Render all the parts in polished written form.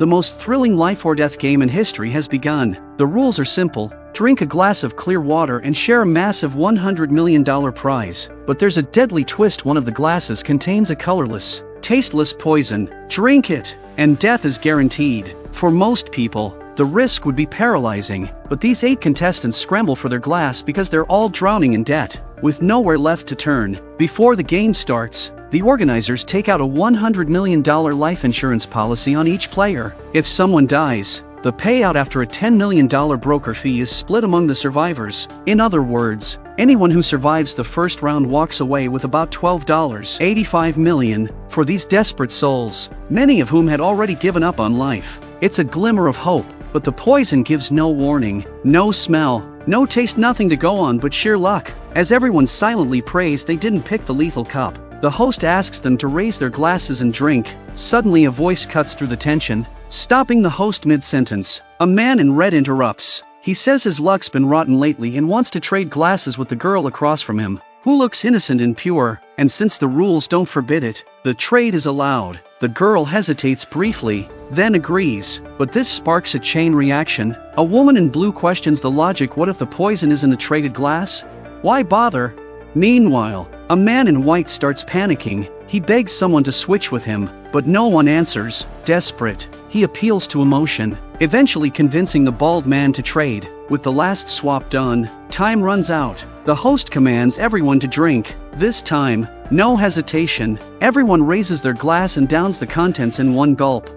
The most thrilling life or death game in history has begun. The rules are simple. Drink a glass of clear water and share a massive $100 million prize. But there's a deadly twist. One of the glasses contains a colorless, tasteless poison. Drink it, and death is guaranteed. For most people, the risk would be paralyzing, but these 8 contestants scramble for their glass because they're all drowning in debt, with nowhere left to turn. Before the game starts, the organizers take out a $100 million life insurance policy on each player. If someone dies, the payout after a $10 million broker fee is split among the survivors. In other words, anyone who survives the first round walks away with about $12.85 million. For these desperate souls, many of whom had already given up on life, it's a glimmer of hope. But the poison gives no warning, no smell, no taste, nothing to go on but sheer luck. As everyone silently prays they didn't pick the lethal cup, the host asks them to raise their glasses and drink. Suddenly a voice cuts through the tension, stopping the host mid-sentence. A man in red interrupts. He says his luck's been rotten lately and wants to trade glasses with the girl across from him, who looks innocent and pure, and since the rules don't forbid it, the trade is allowed. The girl hesitates briefly, then agrees, but this sparks a chain reaction. A woman in blue questions the logic. What if the poison is in the traded glass? Why bother? Meanwhile, a man in white starts panicking. He begs someone to switch with him, but no one answers. Desperate, he appeals to emotion, eventually convincing the bald man to trade. With the last swap done, time runs out. The host commands everyone to drink. This time, no hesitation. Everyone raises their glass and downs the contents in one gulp.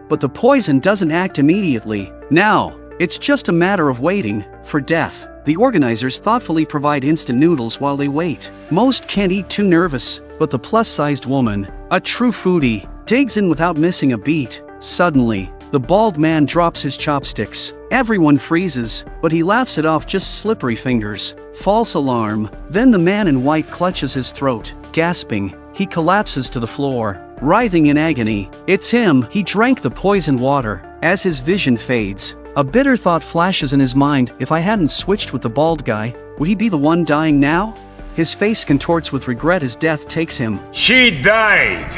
But the poison doesn't act immediately. Now, it's just a matter of waiting for death. The organizers thoughtfully provide instant noodles while they wait. Most can't eat, too nervous, but the plus-sized woman, a true foodie, digs in without missing a beat. Suddenly, the bald man drops his chopsticks. Everyone freezes, but he laughs it off. Just slippery fingers. False alarm. Then the man in white clutches his throat. Gasping, he collapses to the floor, writhing in agony. It's him. He drank the poisoned water. As his vision fades, a bitter thought flashes in his mind. If I hadn't switched with the bald guy, would he be the one dying now? His face contorts with regret as death takes him. She died.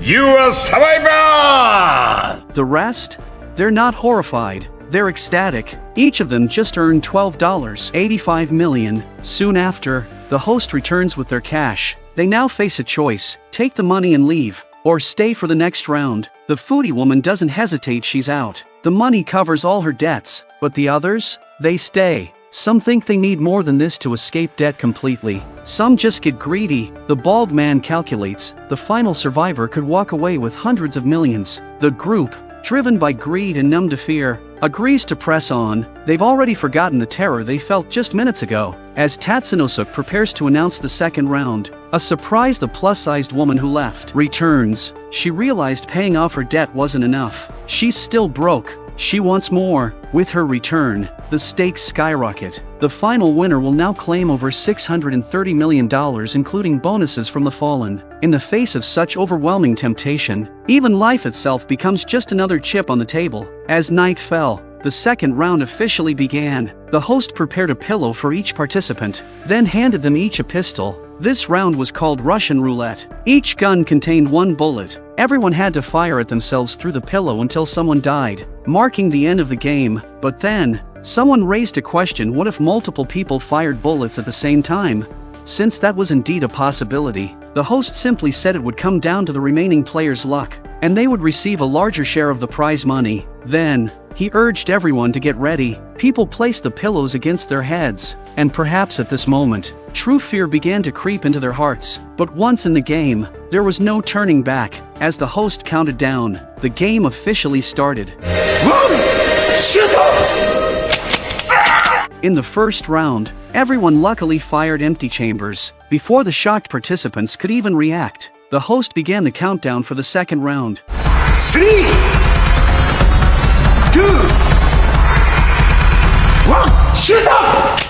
You are survivors! The rest? They're not horrified. They're ecstatic. Each of them just earned $12.85 million. Soon after, the host returns with their cash. They now face a choice: take the money and leave, or stay for the next round. The foodie woman doesn't hesitate. She's out. The money covers all her debts, but the others? They stay. Some think they need more than this to escape debt completely. Some just get greedy. The bald man calculates the final survivor could walk away with hundreds of millions. The group, driven by greed and numb to fear, agrees to press on. They've already forgotten the terror they felt just minutes ago. As Tatsunosuk prepares to announce the second round, a surprise: the plus-sized woman who left returns. She realized paying off her debt wasn't enough. She's still broke. She wants more. With her return, the stakes skyrocket. The final winner will now claim over $630 million, including bonuses from the fallen. In the face of such overwhelming temptation, even life itself becomes just another chip on the table. As night fell, the second round officially began. The host prepared a pillow for each participant, then handed them each a pistol. This round was called Russian Roulette. Each gun contained one bullet. Everyone had to fire at themselves through the pillow until someone died, marking the end of the game. But then, someone raised a question: what if multiple people fired bullets at the same time? Since that was indeed a possibility, the host simply said it would come down to the remaining players' luck, and they would receive a larger share of the prize money. Then, he urged everyone to get ready. People placed the pillows against their heads, and perhaps at this moment, true fear began to creep into their hearts. But once in the game, there was no turning back. As the host counted down, the game officially started. In the first round, everyone luckily fired empty chambers. Before the shocked participants could even react, the host began the countdown for the second round. 3, 2, 1, shoot up!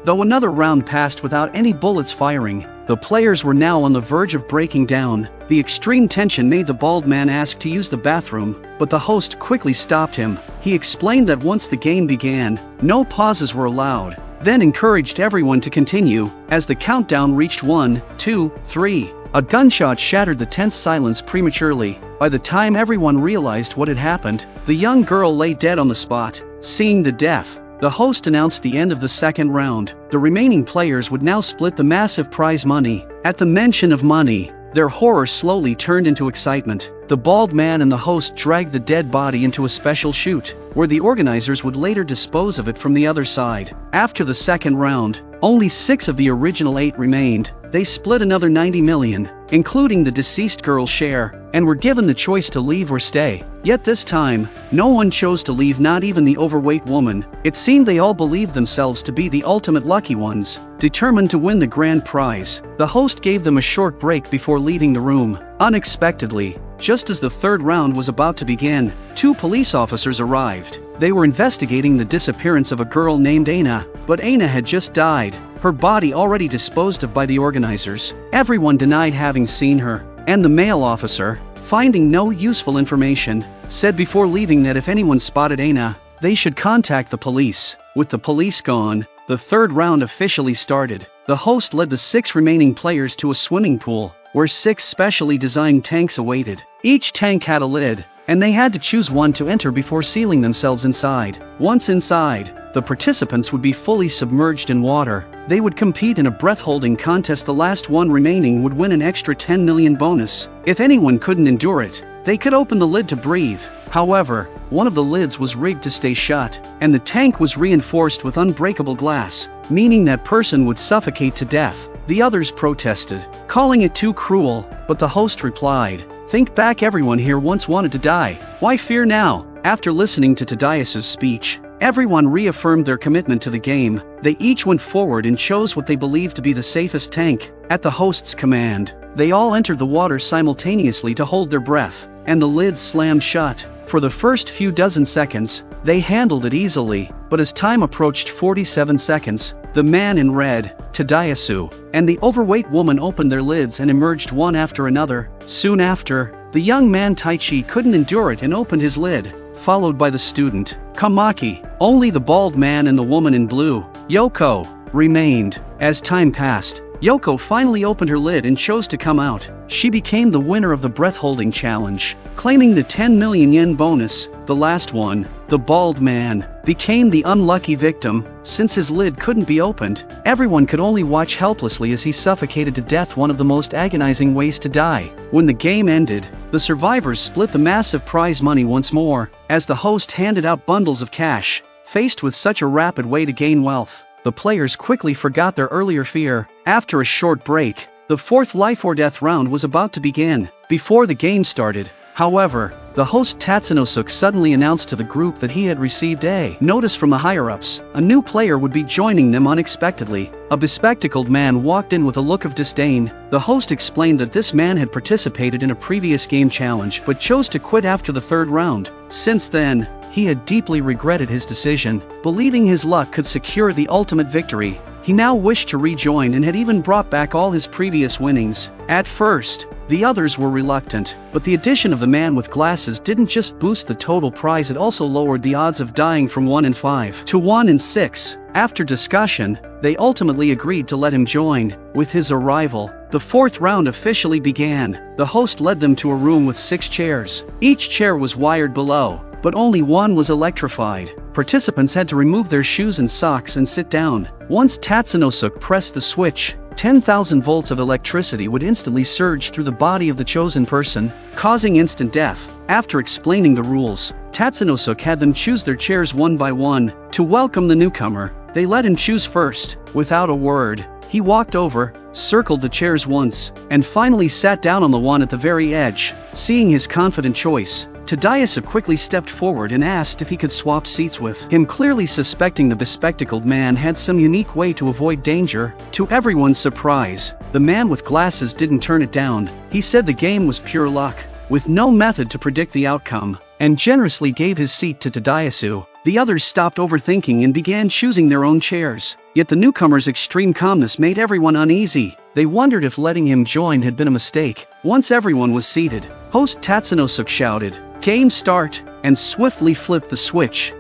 Though another round passed without any bullets firing, the players were now on the verge of breaking down. The extreme tension made the bald man ask to use the bathroom, but the host quickly stopped him. He explained that once the game began, no pauses were allowed. then encouraged everyone to continue. As the countdown reached 1, 2, 3, a gunshot shattered the tense silence prematurely. By the time everyone realized what had happened, the young girl lay dead on the spot. Seeing the death, the host announced the end of the second round. The remaining players would now split the massive prize money. At the mention of money, their horror slowly turned into excitement. The bald man and the host dragged the dead body into a special chute, where the organizers would later dispose of it from the other side. After the second round, only 6 of the original 8 remained. They split another 90 million, including the deceased girl's share, and were given the choice to leave or stay. Yet this time, no one chose to leave, not even the overweight woman. It seemed they all believed themselves to be the ultimate lucky ones, determined to win the grand prize. The host gave them a short break before leaving the room. Unexpectedly, just as the third round was about to begin, 2 police officers arrived. They were investigating the disappearance of a girl named Anna, but Anna had just died, her body already disposed of by the organizers. Everyone denied having seen her, and the male officer, finding no useful information, said before leaving that if anyone spotted Anna, they should contact the police. With the police gone, the third round officially started. The host led the 6 remaining players to a swimming pool, where 6 specially designed tanks awaited. Each tank had a lid, and they had to choose one to enter before sealing themselves inside. Once inside, the participants would be fully submerged in water. They would compete in a breath-holding contest. The last one remaining would win an extra 10 million bonus. If anyone couldn't endure it, they could open the lid to breathe. However, one of the lids was rigged to stay shut, and the tank was reinforced with unbreakable glass, meaning that person would suffocate to death. The others protested, calling it too cruel, but the host replied, "Think back, everyone here once wanted to die. Why fear now?" After listening to Tadeusz's speech, everyone reaffirmed their commitment to the game. They each went forward and chose what they believed to be the safest tank. At the host's command, they all entered the water simultaneously to hold their breath, and the lid slammed shut. For the first few dozen seconds, they handled it easily, but as time approached 47 seconds, the man in red, Tadeusz, and the overweight woman opened their lids and emerged one after another. Soon after, the young man Taichi couldn't endure it and opened his lid, followed by the student, Kamaki. Only the bald man and the woman in blue, Yoko, remained. As time passed, Yoko finally opened her lid and chose to come out. She became the winner of the breath-holding challenge, claiming the 10 million yen bonus. The last one, the bald man, became the unlucky victim. Since his lid couldn't be opened, everyone could only watch helplessly as he suffocated to death, one of the most agonizing ways to die. When the game ended, the survivors split the massive prize money once more, as the host handed out bundles of cash. Faced with such a rapid way to gain wealth, the players quickly forgot their earlier fear. After a short break, the 4th life or death round was about to begin. Before the game started, however, the host Tatsunosuk suddenly announced to the group that he had received a notice from the higher-ups. A new player would be joining them unexpectedly. A bespectacled man walked in with a look of disdain. The host explained that this man had participated in a previous game challenge but chose to quit after the 3rd round. Since then, he had deeply regretted his decision, believing his luck could secure the ultimate victory. He now wished to rejoin and had even brought back all his previous winnings. At first, the others were reluctant, but the addition of the man with glasses didn't just boost the total prize, it also lowered the odds of dying from 1 in 5 to 1 in 6. After discussion, they ultimately agreed to let him join. With his arrival, the 4th round officially began. The host led them to a room with 6 chairs. Each chair was wired below, but only one was electrified. Participants had to remove their shoes and socks and sit down. Once Tatsunosuk pressed the switch, 10,000 volts of electricity would instantly surge through the body of the chosen person, causing instant death. After explaining the rules, Tatsunosuk had them choose their chairs one by one. To welcome the newcomer, they let him choose first. Without a word, he walked over, circled the chairs once, and finally sat down on the one at the very edge. Seeing his confident choice, Tadeusz quickly stepped forward and asked if he could swap seats with him, clearly suspecting the bespectacled man had some unique way to avoid danger. To everyone's surprise, the man with glasses didn't turn it down. He said the game was pure luck, with no method to predict the outcome, and generously gave his seat to Tadeusz. The others stopped overthinking and began choosing their own chairs. Yet the newcomer's extreme calmness made everyone uneasy. They wondered if letting him join had been a mistake. Once everyone was seated, host Tatsunosuk shouted, "Game start," and swiftly flipped the switch.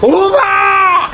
over!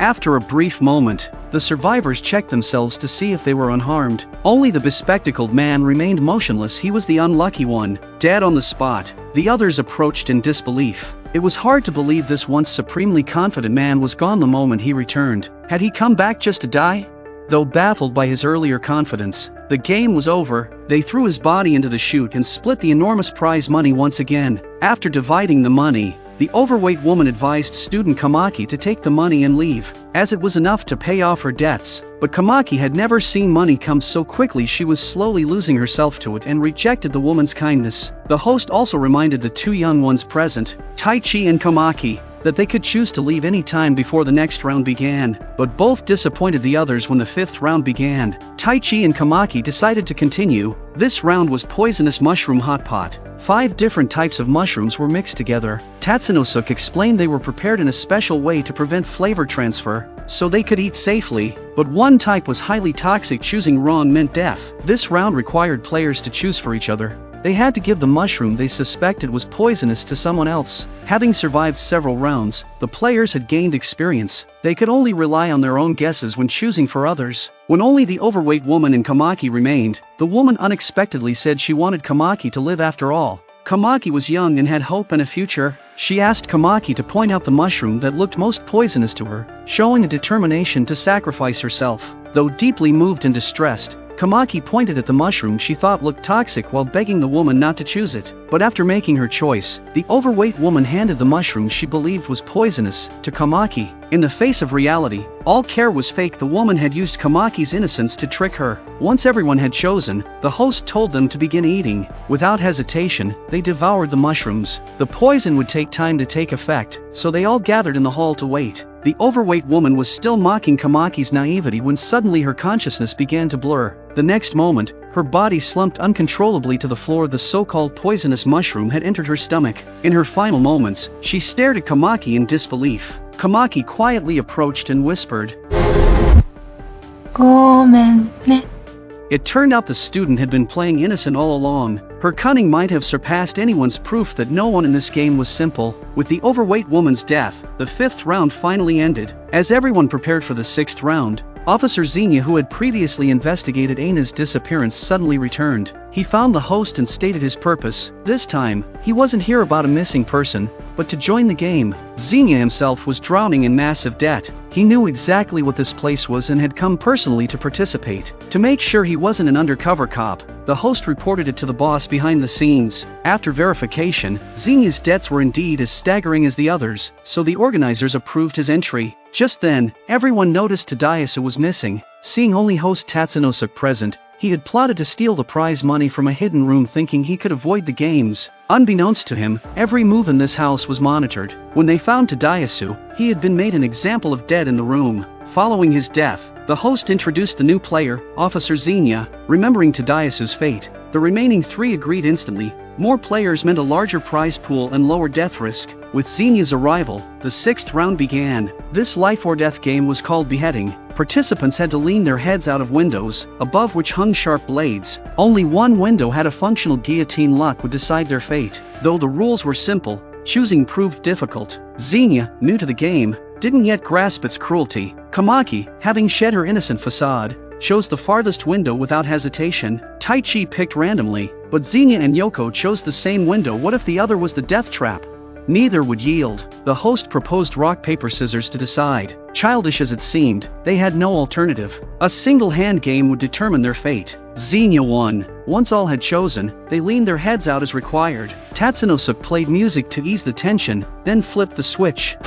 After a brief moment, the survivors checked themselves to see if they were unharmed. Only the bespectacled man remained motionless. He was the unlucky one, dead on the spot. The others approached in disbelief. It was hard to believe this once supremely confident man was gone the moment he returned. Had he come back just to die? Though baffled by his earlier confidence, the game was over. They threw his body into the chute and split the enormous prize money once again. After dividing the money, the overweight woman advised student Kamaki to take the money and leave, as it was enough to pay off her debts. But Kamaki had never seen money come so quickly. She was slowly losing herself to it and rejected the woman's kindness. The host also reminded the two young ones present, Taichi and Kamaki, that they could choose to leave any time before the next round began, but both disappointed the others when the fifth round began. Taichi and Kamaki decided to continue. This round was poisonous mushroom hot pot. 5 different types of mushrooms were mixed together. Tatsunosuke explained they were prepared in a special way to prevent flavor transfer, so they could eat safely, but one type was highly toxic. Choosing wrong meant death. This round required players to choose for each other. They had to give the mushroom they suspected was poisonous to someone else. Having survived several rounds, the players had gained experience. They could only rely on their own guesses when choosing for others. When only the overweight woman and Kamaki remained, the woman unexpectedly said she wanted Kamaki to live after all. Kamaki was young and had hope and a future. She asked Kamaki to point out the mushroom that looked most poisonous to her, showing a determination to sacrifice herself. Though deeply moved and distressed, Kamaki pointed at the mushroom she thought looked toxic while begging the woman not to choose it. But after making her choice, the overweight woman handed the mushroom she believed was poisonous to Kamaki. In the face of reality, all care was fake. The woman had used Kamaki's innocence to trick her. Once everyone had chosen, the host told them to begin eating. Without hesitation, they devoured the mushrooms. The poison would take time to take effect, so they all gathered in the hall to wait. The overweight woman was still mocking Kamaki's naivety when suddenly her consciousness began to blur. The next moment, her body slumped uncontrollably to the floor. The so-called poisonous mushroom had entered her stomach. In her final moments, she stared at Kamaki in disbelief. Kamaki quietly approached and whispered, "Gomen ne." It turned out the student had been playing innocent all along. Her cunning might have surpassed anyone's. Proof that no one in this game was simple. With the overweight woman's death, the 5th round finally ended. As everyone prepared for the 6th round, Officer Xenia, who had previously investigated Aina's disappearance, suddenly returned. He found the host and stated his purpose. This time, he wasn't here about a missing person, but to join the game. Xenia himself was drowning in massive debt. He knew exactly what this place was and had come personally to participate. To make sure he wasn't an undercover cop, the host reported it to the boss behind the scenes. After verification, Xenia's debts were indeed as staggering as the others, so the organizers approved his entry. Just then, everyone noticed Tadayasu was missing. Seeing only host Tatsunosuke present, he had plotted to steal the prize money from a hidden room, thinking he could avoid the games. Unbeknownst to him, every move in this house was monitored. When they found Tadayasu, he had been made an example of dead in the room. Following his death, the host introduced the new player, Officer Xenia. Remembering Tadayasu's fate, the remaining 3 agreed instantly. More players meant a larger prize pool and lower death risk. With Xenia's arrival, the 6th round began. This life or death game was called beheading. Participants had to lean their heads out of windows, above which hung sharp blades. Only one window had a functional guillotine. Luck would decide their fate. Though the rules were simple, choosing proved difficult. Xenia, new to the game, didn't yet grasp its cruelty. Kamaki, having shed her innocent facade, chose the farthest window without hesitation. Taichi picked randomly, but Xenia and Yoko chose the same window. What if the other was the death trap? Neither would yield. The host proposed rock, paper, scissors to decide. Childish as it seemed, they had no alternative. A single hand game would determine their fate. Xenia won. Once all had chosen, they leaned their heads out as required. Tatsunosuke played music to ease the tension, then flipped the switch.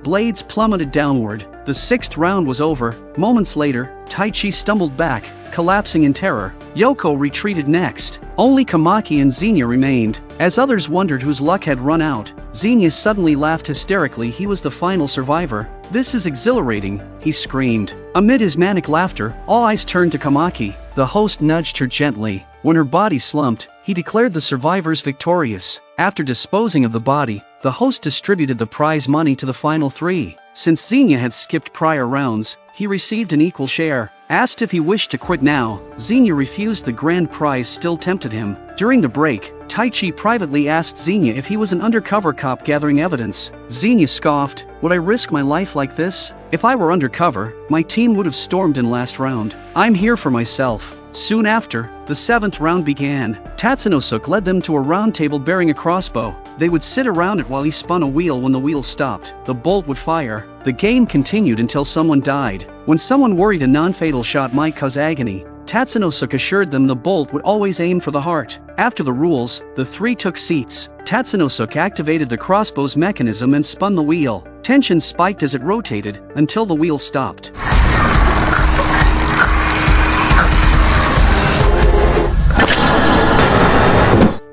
Blades plummeted downward. The 6th round was over. Moments later, Taichi stumbled back, collapsing in terror. Yoko retreated next. Only Kamaki and Xenia remained. As others wondered whose luck had run out, Xenia suddenly laughed hysterically. He was the final survivor. "This is exhilarating," he screamed. Amid his manic laughter, all eyes turned to Kamaki. The host nudged her gently. When her body slumped, he declared the survivors victorious. After disposing of the body, the host distributed the prize money to the final 3. Since Xenia had skipped prior rounds, he received an equal share. Asked if he wished to quit now, Xenia refused. The grand prize still tempted him. During the break, Taichi privately asked Xenia if he was an undercover cop gathering evidence. Xenia scoffed, "Would I risk my life like this? If I were undercover, my team would have stormed in last round. I'm here for myself." Soon after, the 7th round began. Tatsunosuke led them to a round table bearing a crossbow. They would sit around it while he spun a wheel. When the wheel stopped, the bolt would fire. The game continued until someone died. When someone worried a non-fatal shot might cause agony, Tatsunosuke assured them the bolt would always aim for the heart. After the rules, the three took seats. Tatsunosuke activated the crossbow's mechanism and spun the wheel. Tension spiked as it rotated, until the wheel stopped.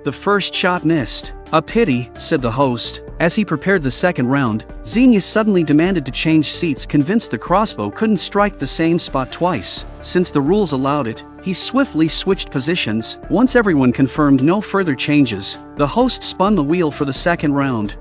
The first shot missed. "A pity," said the host. As he prepared the second round, Xenia suddenly demanded to change seats, convinced the crossbow couldn't strike the same spot twice. Since the rules allowed it, he swiftly switched positions. Once everyone confirmed no further changes, the host spun the wheel for the second round.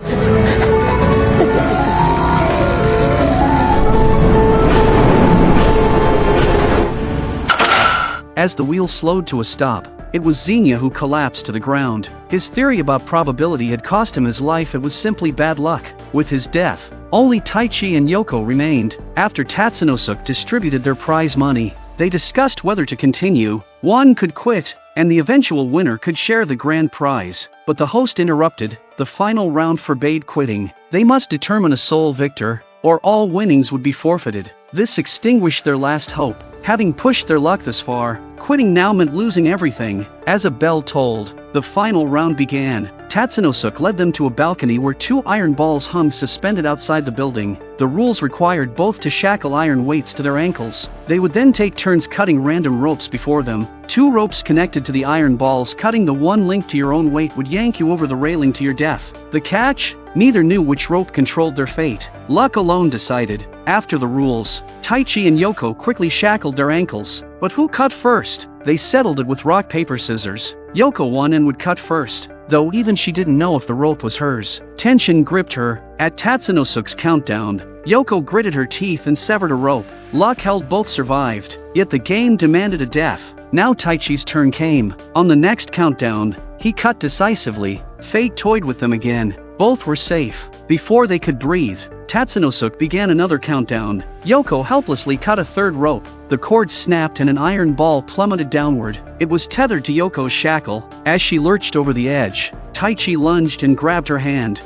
As the wheel slowed to a stop, it was Xenia who collapsed to the ground. His theory about probability had cost him his life. It was simply bad luck. With his death, only Taichi and Yoko remained. After Tatsunosuke distributed their prize money, they discussed whether to continue. One could quit, and the eventual winner could share the grand prize. But the host interrupted. The final round forbade quitting. They must determine a sole victor, or all winnings would be forfeited. This extinguished their last hope. Having pushed their luck this far, quitting now meant losing everything. As a bell tolled, the final round began. Tatsunosuke led them to a balcony where 2 iron balls hung suspended outside the building. The rules required both to shackle iron weights to their ankles. They would then take turns cutting random ropes before them. 2 ropes connected to the iron balls. Cutting the one linked to your own weight would yank you over the railing to your death. The catch? Neither knew which rope controlled their fate. Luck alone decided. After the rules, Taichi and Yoko quickly shackled their ankles. But who cut first? They settled it with rock, paper, scissors. Yoko won and would cut first, though even she didn't know if the rope was hers. Tension gripped her. At Tatsunosuke's countdown, Yoko gritted her teeth and severed a rope. Luck held both survived, yet the game demanded a death. Now Taichi's turn came. On the next countdown, he cut decisively. Fate toyed with them again. Both were safe. Before they could breathe, Tatsunosuke began another countdown. Yoko helplessly cut a third rope. The cord snapped and an iron ball plummeted downward. It was tethered to Yoko's shackle. As she lurched over the edge, Taichi lunged and grabbed her hand.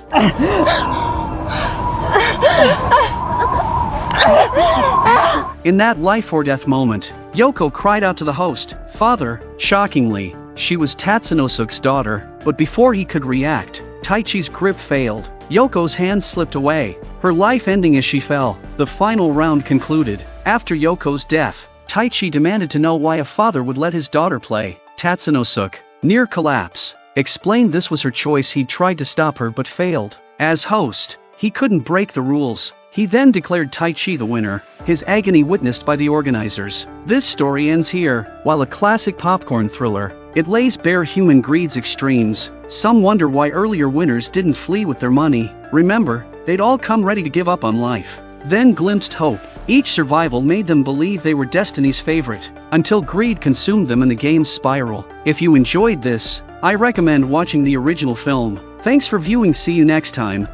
In that life or death moment, Yoko cried out to the host, "Father!" Shockingly, she was Tatsunosuke's daughter, but before he could react, Taichi's grip failed. Yoko's hand slipped away, her life ending as she fell. The final round concluded. After Yoko's death, Taichi demanded to know why a father would let his daughter play. Tatsunosuke, near collapse, explained this was her choice. He tried to stop her but failed. As host, he couldn't break the rules. He then declared Taichi the winner, his agony witnessed by the organizers. This story ends here. While a classic popcorn thriller, it lays bare human greed's extremes. Some wonder why earlier winners didn't flee with their money. Remember, they'd all come ready to give up on life, then glimpsed hope. Each survival made them believe they were destiny's favorite, until greed consumed them in the game's spiral. If you enjoyed this, I recommend watching the original film. Thanks for viewing. See you next time.